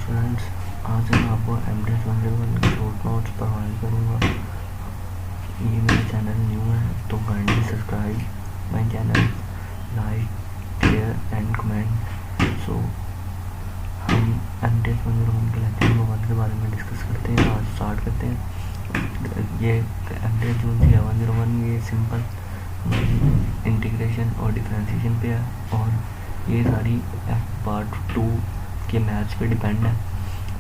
Students, आज मैं आपको MTH101 के शॉर्ट नोट्स प्रोवाइड करूँगा। ये मेरा चैनल न्यू है तो kindly subscribe my channel, like, share and comment. So हम MTH101 के लेक्चर 1 के बारे में डिस्कस करते हैं। आज स्टार्ट करते हैं। ये MTH101 ये सिंपल इंटीग्रेशन और डिफरेंशिएशन पे है और ये सारी पार्ट 2 के मैथ्स पे डिपेंड है।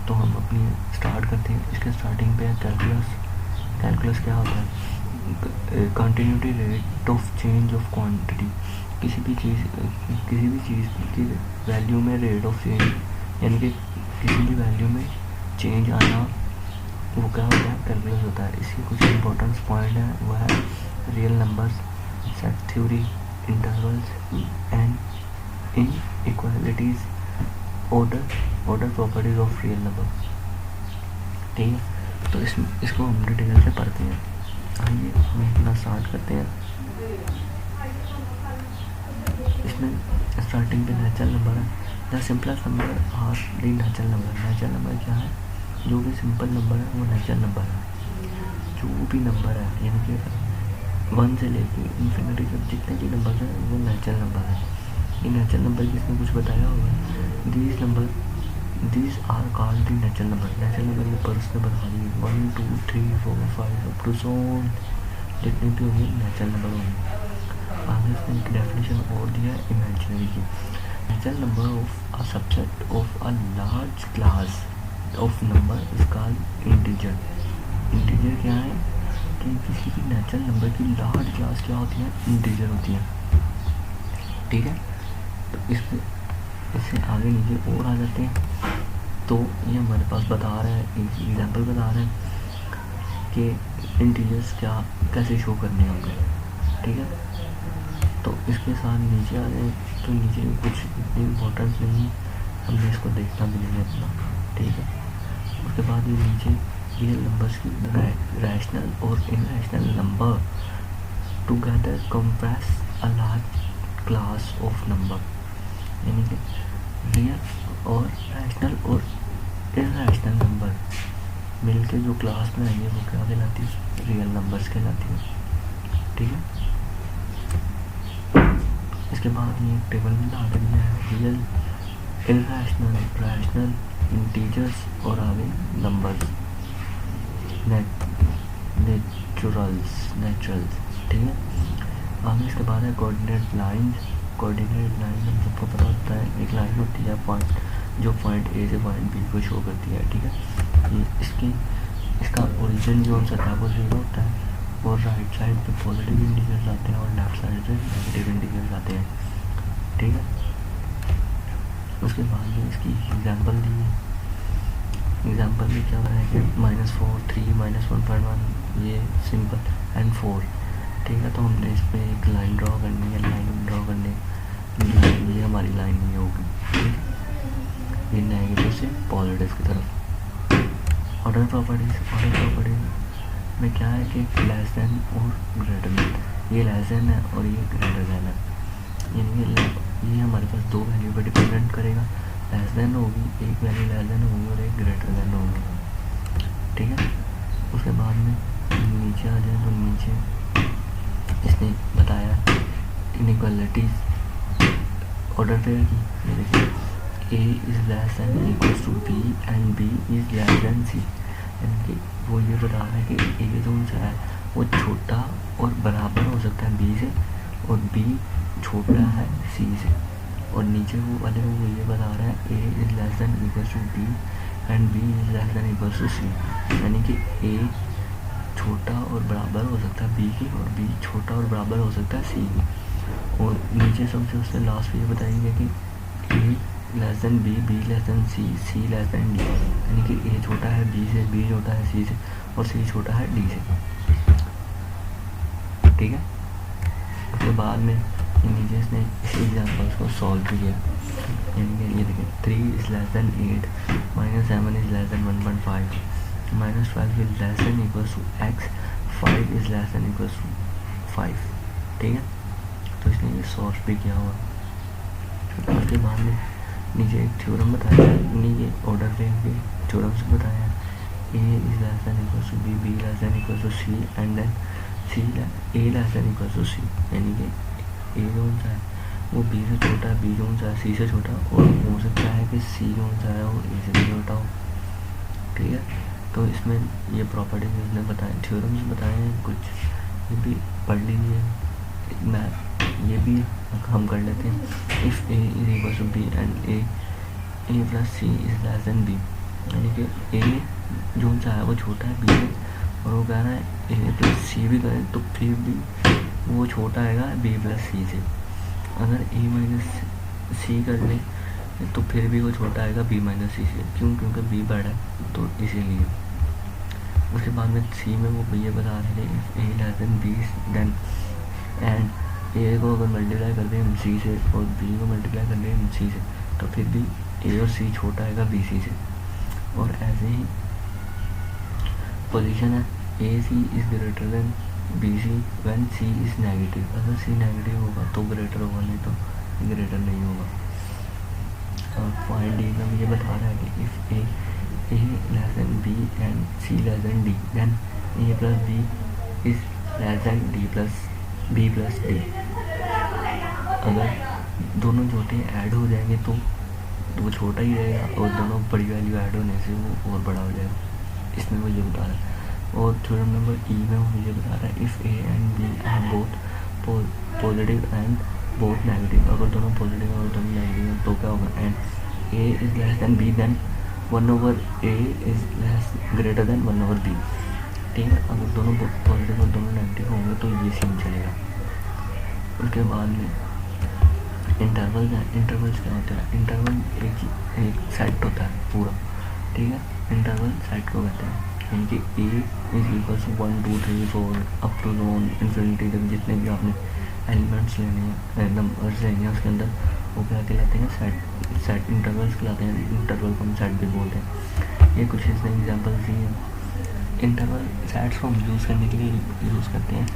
तो हम अपनी स्टार्ट करते हैं। इसके स्टार्टिंग पे है कैलकुलस। कैलकुलस क्या होता है? Continuity rate of change of quantity. किसी भी चीज़ की वैल्यू में रेट ऑफ चेंज, यानी कि किसी भी वैल्यू में चेंज आना, वो क्या होता है? कैलकुलस होता है। इसके कुछ इंपॉर्टेंट पॉइंट है, वो है real numbers, set theory, intervals and inequalities, order properties of real number. ठीक है, तो इसको हम डिटेल से पढ़ते हैं। आइए हम अपना स्टार्ट करते हैं। इसमें स्टार्टिंग पे नेचुरल नंबर है। The simplest number are the natural number. Natural number क्या है? जो भी सिंपल नंबर है वो नेचुरल नंबर है। जो भी नंबर है, यानी कि 1 से लेके इन्फिनिटी तक जितने भी नंबर हैं वो नेचुरल नंबर है। ये नेचुरल नंबर किसने कुछ बताया होगा? These are called the natural number. Natural number ये पर्स ने बता दी 1 2 3 4 5 अप टू सो ऑन, जितने भी होंगे नेचुरल नंबर होंगे। आगे इसने एक डेफिनेशन और दिया है इमेजिनरी की। Natural number of a subset of a large class of number is called integer. Integer क्या है? कि किसी भी नेचुरल नंबर की लार्ज क्लास क्या होती है? इंटीजर होती है। ठीक है, तो इससे आगे नीचे और आ जाते हैं। तो ये हमारे पास बता रहा है, एक एग्जांपल बता रहे हैं कि इंटीजर्स क्या कैसे शो करने होंगे। ठीक है, तो इसके साथ नीचे आ जाए तो नीचे कुछ इतनी इम्पोर्टेंस नहीं है, हमने इसको देखना भी नहीं है इतना। ठीक है, उसके बाद ये नीचे रियल नंबर्स की रैशनल और irrational number together compress a large class of number. यानी कि रियल और रैशनल और इरैशनल नंबर मिलके जो क्लास में आएंगे वो क्या कहलाती है? रियल नंबर्स कहलाती है। ठीक है, इसके बाद ये टेबल में ला दिया है रियल, इरैशनल, रैशनल, इंटीजर्स और आगे नंबर्स, नेचुरल्स। ठीक है, आगे इसके बाद है कोऑर्डिनेट लाइंस। कोऑर्डिनेट लाइन हम सबको पता होता है, एक लाइन होती है पॉइंट जो पॉइंट ए से पॉइंट बी को शो करती है। ठीक है, ये इसका ओरिजिन जो होता है वो 0 होता है और राइट साइड पे पॉजिटिव इंटीजर्स आते हैं और लेफ्ट साइड पे नेगेटिव इंटीजर्स आते हैं। ठीक है, उसके बाद ये इसकी एग्जांपल दी है। एग्जांपल में क्या है कि -4 3 -1.1 ये सिंपल एंड 4। ठीक है, तो हमने इस पर एक लाइन ड्रॉ करनी है। लाइन ड्रॉ करने ये हमारी लाइन नहीं होगी। ठीक है, ये नेगेटिव से पॉजिटिव की तरफ। ऑर्डर प्रॉपर्टीज में क्या है कि लेस देन और ग्रेटर देन। ये लेस देन है और ये ग्रेटर देन है, यानी कि ये हमारे पास दो वैल्यू पर डिपेंडेंट करेगा। लेस देन होगी, एक वैल्यू लेस देन होगी और एक ग्रेटर देन होगी। ठीक है, उसके बाद में नीचे आ जाए तो नीचे इसने बताया इनइक्वालिटीज ऑर्डर पेयर की। ये देखिए, A is less than equals to B and B is less than C. यानी कि वो ये बता रहा है कि ए जो सा है वो छोटा और बराबर हो सकता है बी से, और बी छोटा है सी से। और नीचे वो वाले वो ये बता रहा है A is less than equals to B and B is less than equals to C. यानी कि ए छोटा और बराबर हो सकता है बी के, और बी छोटा और बराबर हो सकता है सी के। और नीचे सबसे उससे लास्ट पे ये बताएंगे कि A less than B, B less than C, C less than D. यानी कि ए छोटा है बी से, बी छोटा है सी से और सी छोटा है डी से। ठीक है, उसके बाद में नीचे इसने इस एग्जाम्पल्स को सॉल्व भी किया। यानी कि ये देखिए 3 is less than 8, -7 is less than 1.5, -12 is less than equals to x, 5 is less than equals to 5। ठीक है, तो इसने ये सॉल्व भी किया हुआ। उसके बाद में नीचे एक थ्योरम बताया है, नीचे ऑर्डर लेंगे थ्योरम्स बताया है, A is less than equal to B, B less than equal to C, and then C A less than equal to C, यानी कि ए कौन सा है वो बी से छोटा है, बी कौन सा है सी से छोटा, और हो सकता है कि सी कौन सा है वो ए से भी छोटा हो। ठीक है, तो इसमें ये प्रॉपर्टीज इसने बताए, थ्योरम्स बताए हैं कुछ, ये भी पढ़ लीजिए। मैं ये भी हम कर लेते हैं। If A is equal to B and A plus C is less than B, यानी कि ए जो सा है वो छोटा है बी से, और वो कह रहा है ए प्लस सी भी करें तो फिर भी वो छोटा आएगा बी प्लस सी से। अगर ए माइनस सी कर लें तो फिर भी वो छोटा आएगा बी माइनस सी से, क्यों? क्योंकि बी बड़ा है तो इसीलिए। उसके बाद में सी में वो ये बता रहे थे if A less than B then, and A को अगर मल्टीप्लाई कर दें हम सी से और बी को मल्टीप्लाई कर दें हम सी से, तो फिर भी ए और सी छोटा आएगा बी सी से। और ऐसे ही पोजीशन है A C is greater than B C when C is negative, अगर सी नेगेटिव होगा तो ग्रेटर होगा, नहीं तो ग्रेटर नहीं होगा। और पॉइंट डी में ये बता रहा है कि if A less than B and C less than D then A plus B is less than D plus B plus D. अगर दोनों छोटे ऐड हो जाएंगे तो वो छोटा ही रहेगा, और दोनों बड़ी वैल्यू ऐड होने से वो और बड़ा हो जाएगा। इसमें वो ये बता रहा है। और थ्योरम नंबर ई में वो ये बता रहा है if A and B are both positive and both negative, अगर दोनों पॉजिटिव और दोनों नेगेटिव हैं तो क्या होगा, and A is less than B then 1/a is less greater than 1/b। ठीक है, अगर दोनों पॉजिटिव और दोनों नेगेटिव होंगे तो ये सीन चलेगा। उसके बाद में इंटरवल्स हैं। इंटरवल्स क्या होता है? इंटरवल एक सेट होता है पूरा। ठीक है, इंटरवल सेट को कहते हैं, यानी कि A is equal to 1 2 3 4 up to non infinity तक जितने भी आपने एलिमेंट्स लेने हैं, नंबर्स लेने हैं उसके अंदर, वो क्या कहलाते हैं? सेट इंटरवल्स कहलाते हैं। इंटरवल को हम सेट भी बोलते हैं। ये कुछ इसने एग्जाम्पल्स दिए हैं। इंटरवल सेट्स को हम यूज़ करने के लिए यूज़ करते हैं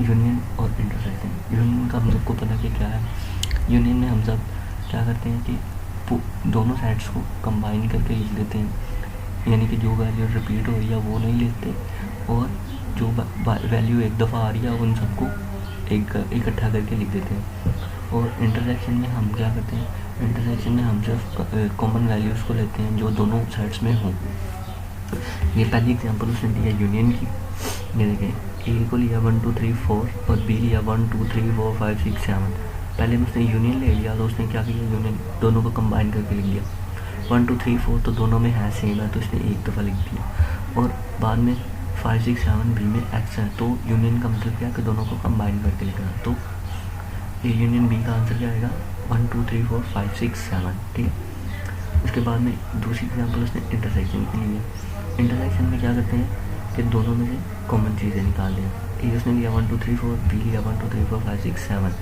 यूनियन और इंटरसेक्शन। यूनियन का हम सबको पता कि क्या है। यूनियन में हम सब क्या करते हैं कि दोनों सेट्स को कंबाइन करके लिख देते हैं, यानी कि जो वैल्यू रिपीट हो रही है वो नहीं लिखते, और जो वैल्यू एक दफ़ा आ रही है उन सबको इकट्ठा करके लिख देते हैं। और इंटरसेक्शन में हम क्या करते हैं? इंटरसेक्शन में हम सिर्फ कॉमन वैल्यूज़ को लेते हैं जो दोनों सेट्स में हों। ये पहली एग्जांपल उसने दी है यूनियन की। ये देखें, ए को लिया 1 2 3 4 और बी लिया 1 2 3 4 5 6 7। पहले उसने यूनियन ले लिया तो उसने क्या किया? यूनियन दोनों को कंबाइन करके लिख दिया। 1 2 3 4 तो दोनों में है सेम है तो इसने एक दफ़ा लिख दिया, और बाद में 5 6 7 बी में एक्स है, तो यूनियन का मतलब क्या है कि दोनों को कंबाइन करके लिखना। तो ए यूनियन बी का आंसर क्या आएगा? 1 2 3 4 5 6 7। ठीक है, उसके बाद में दूसरी एग्जाम्पल उसने इंटरसेक्शन की ली है। इंटरसेक्शन में क्या करते हैं कि दोनों में से कॉमन चीज़ें निकाल लिया। ए उसने लिया 1 2 3 4, बी लिया 1 2 3 4 5 6 7,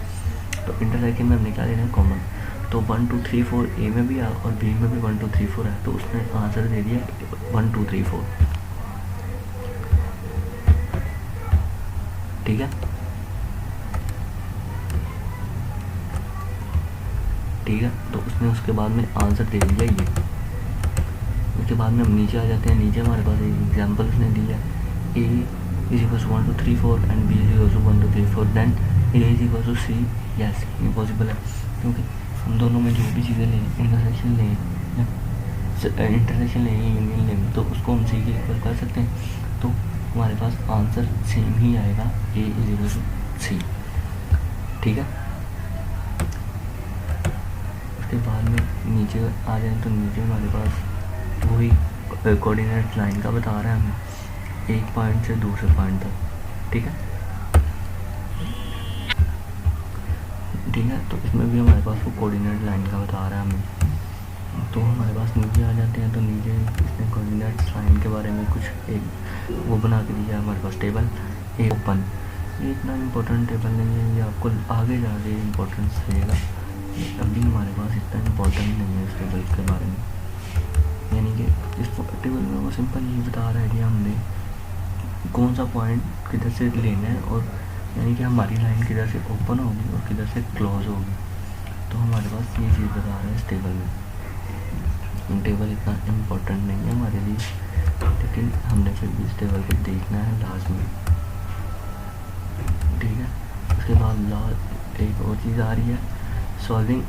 तो इंटरसेक्शन में हमने क्या लेना है? कॉमन। तो 1 2 3 4 ए में भी आ और बी में भी 1 2 3 4 है, तो उसने आंसर दे दिया 1 2 3 4। ठीक है, ठीक है, तो उसने उसके बाद में आंसर दे दिया ये। उसके बाद में हम नीचे आ जाते हैं। नीचे हमारे पास एक एग्जाम्पल उसने दिया, A is equal to 1 2 3 4 and B is equal to 1 2 3 4 then A is equal to C. Yes, ये पॉसिबल है, क्योंकि हम दोनों में जो भी चीज़ें लें, इंटरसेक्शन लें या इंटरसेक्शन लें यूनियन लें, तो उसको हम सी के इक्वल कर सकते हैं, तो हमारे पास आंसर सेम ही आएगा, ए इज इक्वल टू सी। ठीक है, उसके बाद में नीचे आ जाए तो नीचे हमारे पास वही कोऑर्डिनेट लाइन का बता रहा है हमें, एक पॉइंट से दूसरे पॉइंट तक। ठीक है, ठीक है, तो इसमें भी हमारे पास वो कोऑर्डिनेट लाइन का बता रहा है हमें। तो हमारे पास नीचे आ जाते हैं, तो नीचे इसने कोऑर्डिनेट लाइन के बारे में कुछ एक वो बना के दिया है हमारे पास टेबल, ए ओपन। ये इतना इम्पोर्टेंट टेबल नहीं है, ये आपको आगे जाके इम्पोर्टेंस देगा, अभी हमारे पास इतना इम्पोर्टेंट नहीं है इस टेबल के बारे में। यानी कि इस टेबल में वो सिंपल ये बता रहा है कि हमने कौन सा पॉइंट किधर से लेना है, और यानी कि हमारी लाइन किधर से ओपन होगी और किधर से क्लोज होगी। तो हमारे पास ये चीज़ बता रहा है इस टेबल में। टेबल इतना इम्पोर्टेंट नहीं है हमारे लिए, लेकिन हमने फिर भी इस टेबल को देखना है लाजमी, ठीक है। उसके बाद एक और चीज़ आ रही है, सॉल्विंग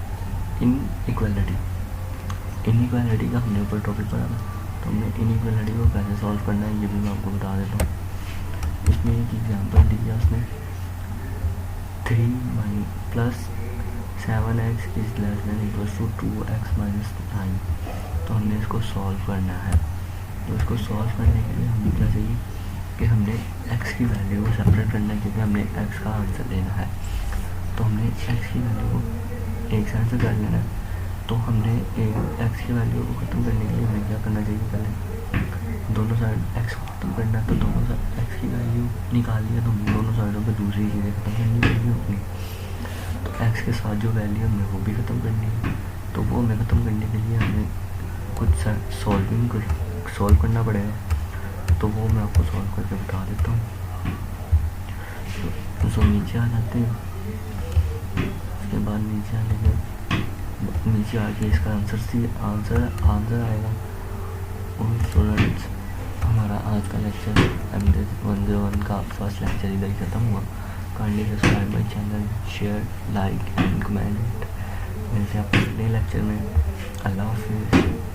इनइक्वालिटी। इनइक्वालिटी का हमने ऊपर टॉपिक पढ़ा था, तो हमने इनइक्वालिटी को कैसे सॉल्व करना है ये भी मैं आपको बता देता हूँ। इसमें एक एग्जांपल दी है उसने, 3 + 7x is less than equals to 2x - 9। तो हमने इसको सॉल्व करना है। तो इसको सॉल्व करने के लिए हमें क्या चाहिए कि हमने x की वैल्यू को सेपरेट करना है, क्योंकि हमने x का आंसर लेना है। तो हमने x की वैल्यू को एक साइड से कर लेना है। तो हमने x की वैल्यू को ख़त्म करने के लिए हमें क्या करना चाहिए, पहले दोनों साइड x को ख़त्म करना है। तो दोनों साइड x की वैल्यू निकाल लिया, तो हमें दोनों साइडों पर दूसरी चीज़ें ख़त्म करनी पड़ेगी अपनी। तो x के साथ जो वैल्यू हमने वो भी ख़त्म करनी है। तो वो हमें ख़त्म करने के लिए हमें कुछ सॉल्व करना पड़ेगा। तो वो मैं आपको सॉल्व करके बता देता हूँ। तो नीचे आ जाते हैं। उसके बाद नीचे आके इसका आंसर आएगा। और स्टूडेंट्स, हमारा आज का लेक्चर MTH101 का फर्स्ट लेक्चर इधर ही ख़त्म हुआ। Kindly subscribe my channel, share, like and comment. मिलते हैं अपने अगले लेक्चर में। अल्लाह हाफिज़।